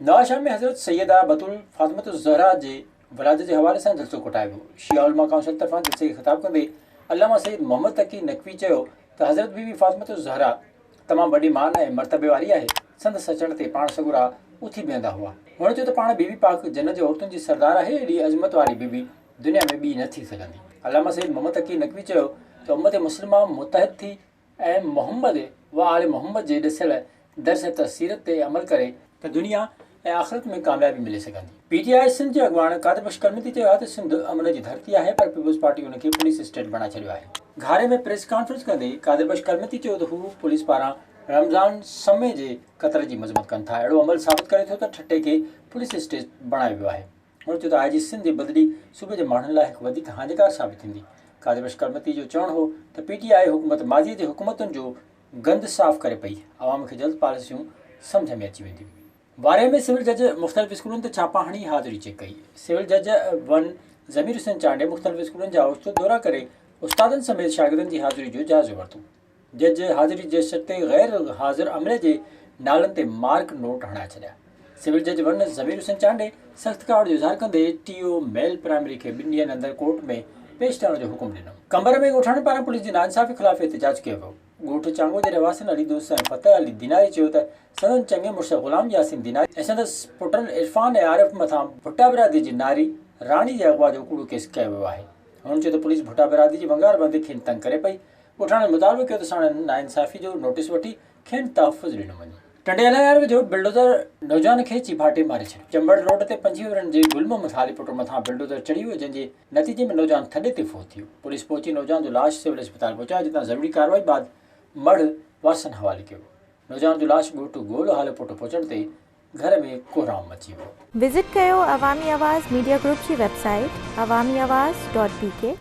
नवाशाह में हज़रत सैयदा बतुल फातिमत ज़हरा जे वलादत जे हवाले सां जलसो कोठायो वियो। शिया उलमा काउंसिल तरफ़ां जलसे खे ख़िताब कंदे अल्लामा सईद मोहम्मद तकी नकवी चयो त हज़रत बीबी फातिमत ज़हरा तमामु वॾी मान ऐं मर्तबे वारी आहे। संदसि अचण ते पाण सगुरा उथी बीहंदा हुआ। हुन चयो त पाण बीबी पाक जन्नत जे औरतुनि जी सरदार आहे। एॾी अज़मत वारी बीबी दुनिया में ॿी न थी सघंदी। अल्लामा सईद मोहम्मद तकी नकवी चयो त उम्मत मुस्लिमा मुतहद थी ऐं मोहम्मद व आले मोहम्मद जे ॾिसियल दर्स तसीरत ते अमल करे त दुनिया ऐं आख़िरत में कामयाबी मिले सघंदी। पीटीआई सिंध जे अॻवान कादिर बख्श करमती चयो आहे त सिंध अमन जी धरती आहे, पर पीपुल्स पार्टी हुनखे पुलिस स्टेट बणाए छॾियो आहे। घारे में प्रेस कॉन्फ्रेंस कंदे कादिर बख्श करमती चयो त हू पुलिस पारां रमज़ान समय जे क़तल जी मज़म्मत कनि था। अहिड़ो अमल साबित करे थो त ठटे खे पुलिस स्टेट बणायो वियो आहे। हुन चयो त आईजी सिंध जी बदिली सूबे जे माण्हुनि लाइ हिकु वधीक हानिकार साबित थींदी। कादिर बख्श करमती जो चवणु हो त पीटीआई हुकूमत माज़ीअ जे हुकूमतुनि जो गंद साफ़ करे पई। आवाम खे जल्द पॉलिसियूं सम्झ में अची वेंदियूं। वारे में सिविल जज मुख़्तलिफ़ स्कूलनि ते छापा हणी हाज़िरी चेक कई। सिविल जज 1 ज़मीर हुसैन चांडे मुख़्तलिफ़ स्कूलनि जा औचतो दौरा करे उस्तादनि समेत शागिर्दनि जी हाज़िरी जो जाइज़ो वरितो। जज हाज़िरी जे शर्त ते गैर हाज़िर अमले जे नालनि ते मार्क नोट हणाए छॾिया। सिविल जज 1 ज़मीर हुसैन चांडे सख़्त कार्ड जो इज़हार कंदे टीओ मेल प्राइमरी खे 2 ॾींहंनि अंदरि कोर्ट में पेश करण जो हुकुम ॾिनो। कंबर में ॻोठाणनि पारां पुलिस जी नाइंसाफ़ी ख़िलाफ़ एहतिजाज कयो वियो। ॻोठ चांगो जे रहवासियुनि अली दोस्त ऐं फतेह अली दीनारी चयो त संदनि चङे मुड़ुस ग़ुलाम यासीन दीनारी ऐं संदसि पुटनि इरफ़ान ऐं आरिफ़ मथां भुट्टा बिरादरी जी नारी राणी जे अॻवा जो कूड़ो केस कयो वियो आहे। हुननि चयो त पुलिस भुट्टा बिरादरी जी वंगार बंदि खेनि तंग करे पई। ॻोठाणनि मुतालबो कयो त साणनि नाइंसाफ़ी जो नोटिस वठी खेनि तहफ़ुज़ ॾिनो वञे। टंडे अलायार वेझो बिल्डोज़र नौजवान खे चिभाटे मारे छॾियो। चंबड़ रोड ते 25 वरनि जे गुलम मुथाली पुट मथां बिल्डोज़र चढ़ी वियो, जंहिंजे नतीजे में नौजवान थॾे ते फ़ौत थियो। पुलिस पहुची नौजवान जो लाश सिविल अस्पताल पहुचायो, जितां ज़रूरी कार्रवाई बाद मढ़ वारसनि हवाले कयो। नौजवान जो लाश ॻोठ गोलो हाले पुट पहुचण ते घर में कोहराम मची वियो। विज़िट कयो अवामी आवाज़ मीडिया ग्रुप जी वेबसाइट awamiawaz.pk